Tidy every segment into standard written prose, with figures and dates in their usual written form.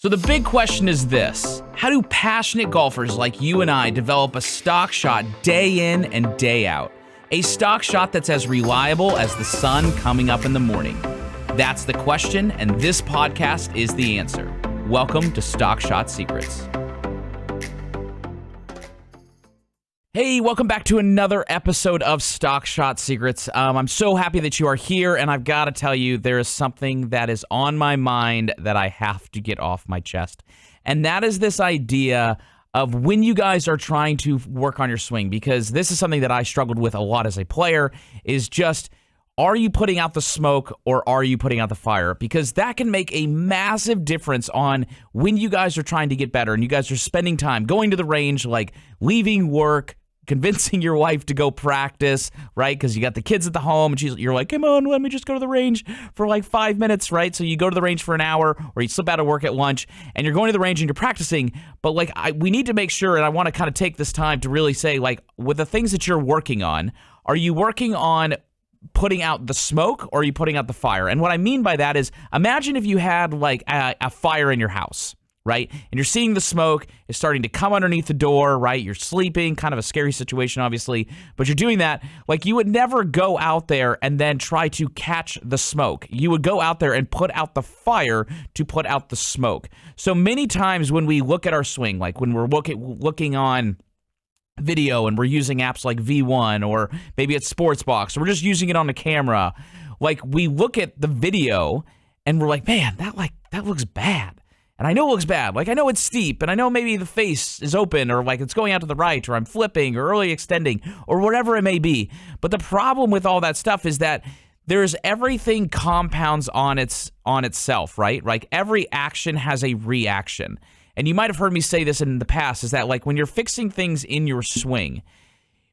So the big question is this: how do passionate golfers like you and I develop a stock shot day in and day out? A stock shot that's as reliable as the sun coming up in the morning. That's the question, and this podcast is the answer. Welcome to Stock Shot Secrets. Hey, welcome back to another episode of Stock Shot Secrets. I'm so happy that you are here, and I've got to tell you, there is something that is on my mind that I have to get off my chest, and that is this idea of when you guys are trying to work on your swing, because this is something that I struggled with a lot as a player, is just, are you putting out the smoke or are you putting out the fire? Because that can make a massive difference on when you guys are trying to get better and you guys are spending time going to the range, like leaving work, convincing your wife to go practice, right? Because you got the kids at the home and you're like, come on, let me just go to the range for like 5 minutes, right? So you go to the range for an hour, or you slip out of work at lunch and you're going to the range and you're practicing. But like, we need to make sure, and I want to kind of take this time to really say, like, with the things that you're working on, are you working on putting out the smoke or are you putting out the fire? And what I mean by that is, imagine if you had like a fire in your house, right? And you're seeing the smoke is starting to come underneath the door, right? You're sleeping, kind of a scary situation, obviously, but you're doing that. Like, you would never go out there and then try to catch the smoke. You would go out there and put out the fire to put out the smoke. So many times when we look at our swing, like when we're looking on video and we're using apps like V1 or maybe it's Sportsbox, or we're just using it on the camera, like we look at the video and we're like, man, that looks bad. And I know it looks bad. Like, I know it's steep, and I know maybe the face is open, or like it's going out to the right, or I'm flipping, or early extending, or whatever it may be. But the problem with all that stuff is that there's everything compounds on itself, right? Like, every action has a reaction. And you might have heard me say this in the past, is that like when you're fixing things in your swing,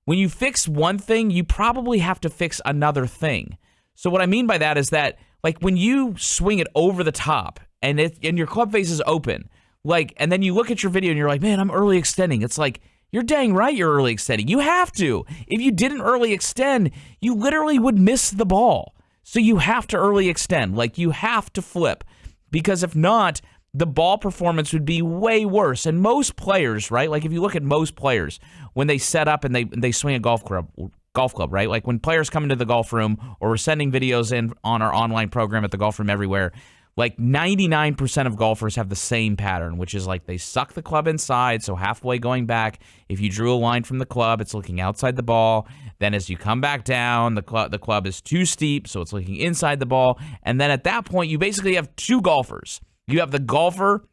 when you fix one thing, you probably have to fix another thing. So what I mean by that is that, like, when you swing it over the top, and your club face is open, like, and then you look at your video and you're like, man, I'm early extending. It's like, you're dang right you're early extending. You have to. If you didn't early extend, you literally would miss the ball. So you have to early extend. Like, you have to flip, because if not, the ball performance would be way worse. And most players, right? Like, if you look at most players, when they set up and they swing a golf club, right? Like, when players come into the golf room, or we're sending videos in on our online program at the Golf Room Everywhere, like 99% of golfers have the same pattern, which is like they suck the club inside, so halfway going back, if you drew a line from the club, it's looking outside the ball. Then as you come back down, the club is too steep, so it's looking inside the ball. And then at that point, you basically have two golfers. You have the golfer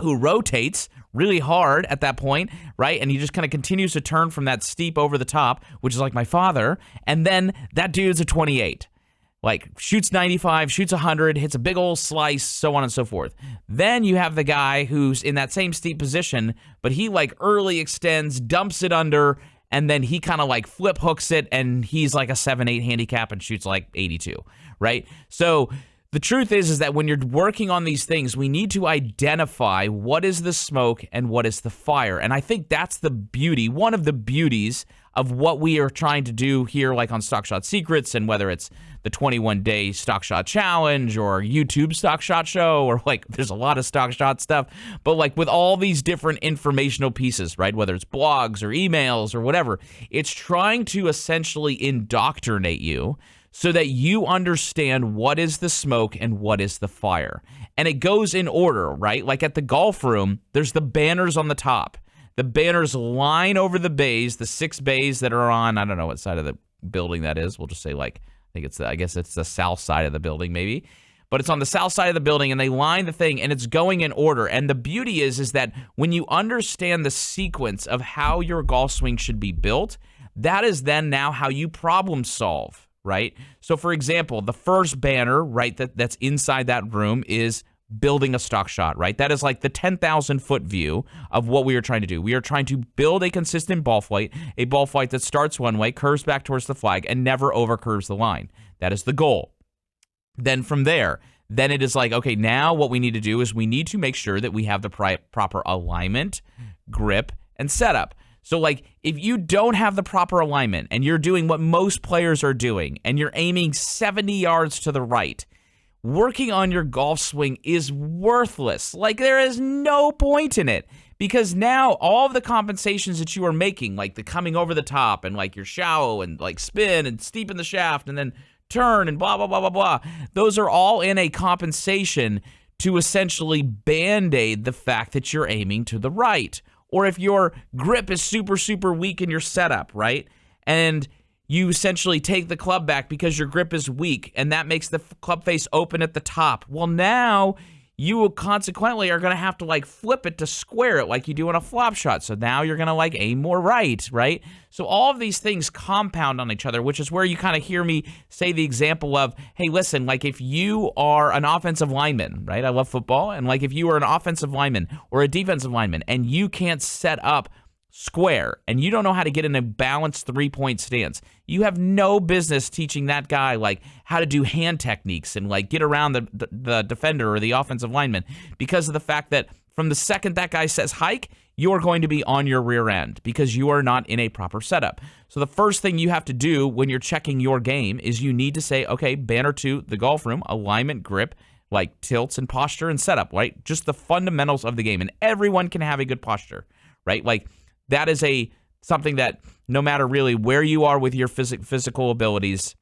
who rotates really hard at that point, right? And he just kind of continues to turn from that steep over the top, which is like my father. And then that dude's a 28. Like, shoots 95, shoots 100, hits a big old slice, so on and so forth. Then you have the guy who's in that same steep position, but he like early extends, dumps it under, and then he kind of like flip hooks it, and he's like a 7-8 handicap and shoots like 82, right? So the truth is that when you're working on these things, we need to identify what is the smoke and what is the fire. And I think that's the beauty, one of the beauties of what we are trying to do here, like on Stock Shot Secrets, and whether it's the 21-day Stock Shot Challenge or YouTube Stock Shot Show, or like there's a lot of Stock Shot stuff, but like with all these different informational pieces, right? Whether it's blogs or emails or whatever, it's trying to essentially indoctrinate you so that you understand what is the smoke and what is the fire. And it goes in order, right? Like at the golf room, there's the banners on the top. The banners line over the bays, the 6 bays that are on, I don't know what side of the building that is. We'll just say like, I guess it's the south side of the building maybe. But it's on the south side of the building, and they line the thing, and it's going in order. And the beauty is that when you understand the sequence of how your golf swing should be built, that is then now how you problem solve, right? So for example, the first banner, right, that's inside that room is building a stock shot, right? That is like the 10,000-foot view of what we are trying to do. We are trying to build a consistent ball flight, a ball flight that starts one way, curves back towards the flag, and never overcurves the line. That is the goal. Then from there, then it is like, okay, now what we need to do is we need to make sure that we have the proper alignment, grip, and setup. So like, if you don't have the proper alignment and you're doing what most players are doing and you're aiming 70 yards to the right, working on your golf swing is worthless. Like, there is no point in it. Because now all of the compensations that you are making, like the coming over the top and like your shallow and like spin and steepen the shaft and then turn and blah, blah, blah, blah, blah, those are all in a compensation to essentially band-aid the fact that you're aiming to the right. Or if your grip is super, super weak in your setup, right? And you essentially take the club back because your grip is weak and that makes the club face open at the top. Well, now you consequently are going to have to like flip it to square it like you do in a flop shot. So now you're going to like aim more right? So all of these things compound on each other, which is where you kind of hear me say the example of, hey, listen, like if you are an offensive lineman, right? I love football. And like if you are an offensive lineman or a defensive lineman and you can't set up square and you don't know how to get in a balanced three-point stance, you have no business teaching that guy like how to do hand techniques and like get around the defender or the offensive lineman, because of the fact that from the second that guy says hike, you're going to be on your rear end because you are not in a proper setup. So the first thing you have to do when you're checking your game is you need to say, okay, banner 2, the golf room, alignment, grip, like tilts and posture and setup, right? Just the fundamentals of the game, and everyone can have a good posture, right? Like that is something that no matter really where you are with your physical abilities,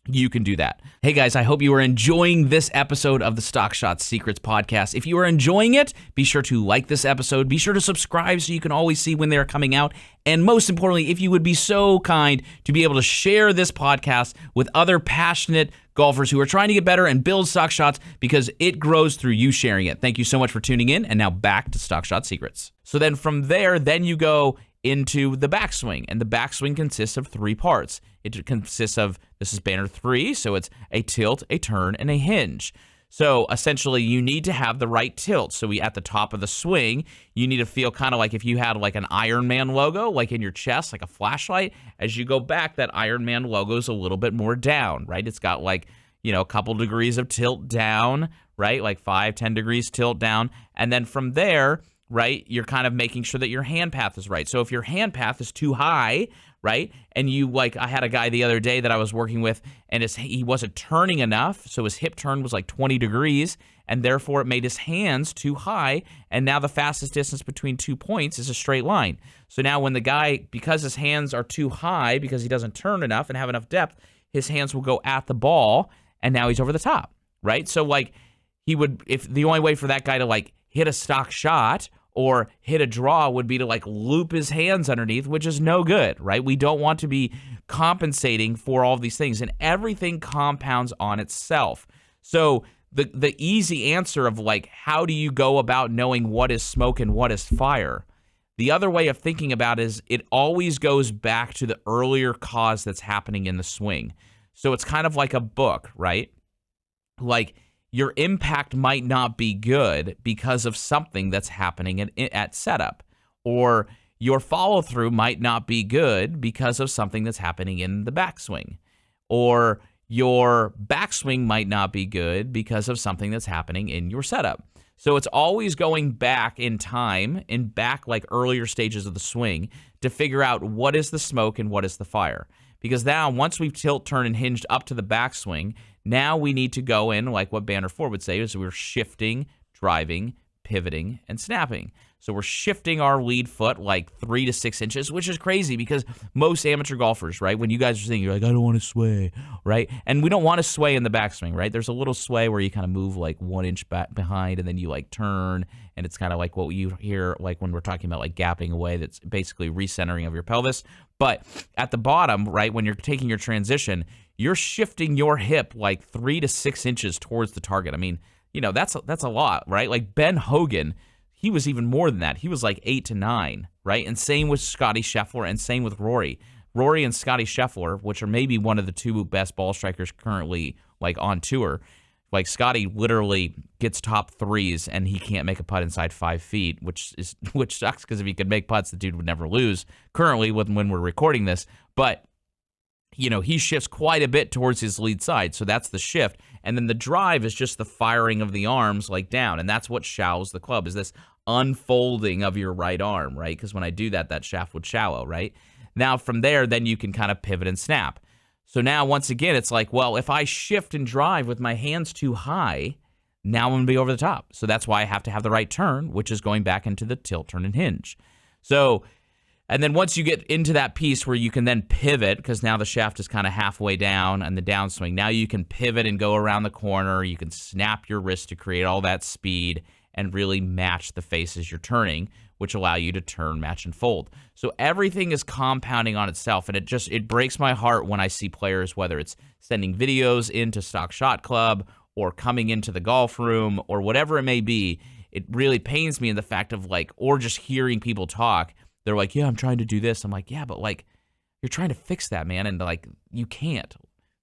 you can do that. Hey guys, I hope you are enjoying this episode of the Stock Shot Secrets podcast. If you are enjoying it, be sure to like this episode. Be sure to subscribe so you can always see when they're coming out. And most importantly, if you would be so kind to be able to share this podcast with other passionate golfers who are trying to get better and build stock shots, because it grows through you sharing it. Thank you so much for tuning in. And now back to Stock Shot Secrets. So then from there, then you go into the backswing, and the backswing consists of 3 parts. It consists of, this is banner 3, so it's a tilt, a turn, and a hinge. So essentially, you need to have the right tilt. So at the top of the swing, you need to feel kind of like if you had like an Iron Man logo, like in your chest, like a flashlight. As you go back, that Iron Man logo is a little bit more down, right? It's got like, a couple degrees of tilt down, right? Like 5-10 degrees tilt down. And then from there, right, you're kind of making sure that your hand path is right. So if your hand path is too high, right, and I had a guy the other day that I was working with, and he wasn't turning enough, so his hip turn was like 20 degrees, and therefore it made his hands too high, and now the fastest distance between 2 points is a straight line. So now when the guy, because his hands are too high, because he doesn't turn enough and have enough depth, his hands will go at the ball, and now he's over the top, right? So like if the only way for that guy to like hit a stock shot or hit a draw would be to like loop his hands underneath, which is no good, right? We don't want to be compensating for all of these things, and everything compounds on itself. So the easy answer of like, how do you go about knowing what is smoke and what is fire? The other way of thinking about it is it always goes back to the earlier cause that's happening in the swing. So it's kind of like a book, right? Like, your impact might not be good because of something that's happening at setup, or your follow-through might not be good because of something that's happening in the backswing, or your backswing might not be good because of something that's happening in your setup. So it's always going back in time, and back like earlier stages of the swing, to figure out what is the smoke and what is the fire. Because now, once we've tilt, turn, and hinged up to the backswing, now we need to go in, like what banner 4 would say, is we're shifting, driving, pivoting, and snapping. So we're shifting our lead foot like 3 to 6 inches, which is crazy because most amateur golfers, right, when you guys are saying, you're like, I don't want to sway, right? And we don't want to sway in the backswing, right? There's a little sway where you kind of move like 1 inch back behind, and then you like turn, and it's kind of like what you hear like when we're talking about like gapping away. That's basically recentering of your pelvis. But at the bottom, right, when you're taking your transition, you're shifting your hip like 3 to 6 inches towards the target. I mean, that's a lot, right? Like Ben Hogan, he was even more than that. He was like 8 to 9, right? And same with Scotty Scheffler, and same with Rory. Rory and Scotty Scheffler, which are maybe one of the 2 best ball strikers currently like on tour. Like Scotty literally gets top 3s and he can't make a putt inside 5 feet, which sucks because if he could make putts, the dude would never lose currently when we're recording this. But he shifts quite a bit towards his lead side, so that's the shift. And then the drive is just the firing of the arms like down, and that's what shallows the club, is this unfolding of your right arm, right? Because when I do that, that shaft would shallow, right? Now from there, then you can kind of pivot and snap. So now, once again, it's like, well, if I shift and drive with my hands too high, now I'm going to be over the top. So that's why I have to have the right turn, which is going back into the tilt, turn, and hinge. So, and then once you get into that piece where you can then pivot, because now the shaft is kind of halfway down and the downswing, now you can pivot and go around the corner. You can snap your wrist to create all that speed and really match the faces you're turning, which allow you to turn, match, and fold. So everything is compounding on itself, and it breaks my heart when I see players, whether it's sending videos into Stock Shot Club or coming into the golf room or whatever it may be. It really pains me in the fact of like, or just hearing people talk, they're like, yeah, I'm trying to do this. I'm like, yeah, but like, you're trying to fix that, man, and like, you can't,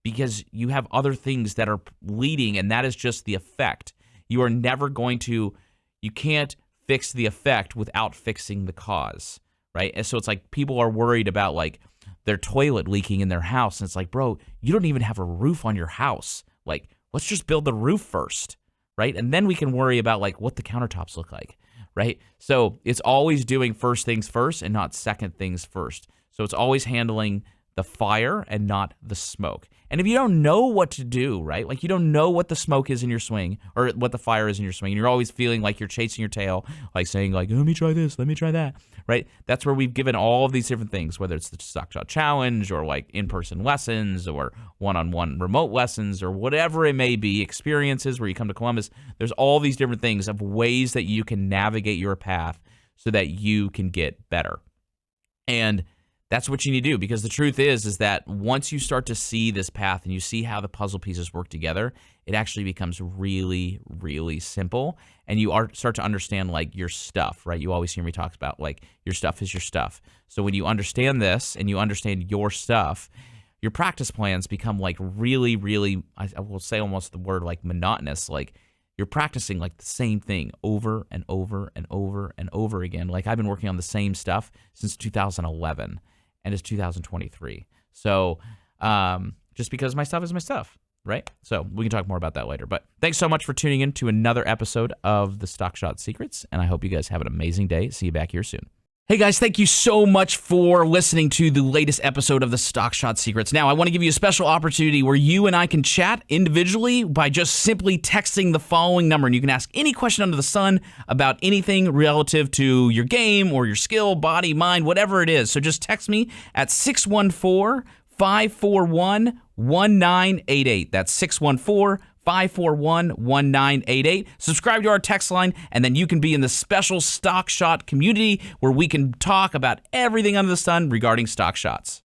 because you have other things that are leading, and that is just the effect. You are never going to, you can't fix the effect without fixing the cause, right? And so it's like people are worried about like their toilet leaking in their house, and it's like, bro, you don't even have a roof on your house. Like, let's just build the roof first, right? And then we can worry about like what the countertops look like, right? So it's always doing first things first and not second things first. So it's always handling the fire and not the smoke. And if you don't know what to do, right? Like you don't know what the smoke is in your swing or what the fire is in your swing, and you're always feeling like you're chasing your tail, like saying like, let me try this, let me try that, right? That's where we've given all of these different things, whether it's the Stock Shot Challenge or like in-person lessons or one-on-one remote lessons or whatever it may be, experiences where you come to Columbus. There's all these different things of ways that you can navigate your path so that you can get better. And that's what you need to do, because the truth is that once you start to see this path and you see how the puzzle pieces work together, it actually becomes really, really simple, and you start to understand like your stuff, right? You always hear me talk about like your stuff is your stuff. So when you understand this and you understand your stuff, your practice plans become like really, really, I will say almost the word like monotonous, like you're practicing like the same thing over and over and over and over again. Like I've been working on the same stuff since 2011. And it's 2023. So just because my stuff is my stuff, right? So we can talk more about that later. But thanks so much for tuning in to another episode of the Stock Shot Secrets. And I hope you guys have an amazing day. See you back here soon. Hey guys, thank you so much for listening to the latest episode of the Stock Shot Secrets. Now, I want to give you a special opportunity where you and I can chat individually by just simply texting the following number, and you can ask any question under the sun about anything relative to your game or your skill, body, mind, whatever it is. So just text me at 614-541-1988. That's 614-541-1988. Subscribe to our text line, and then you can be in the special Stock Shot community where we can talk about everything under the sun regarding stock shots.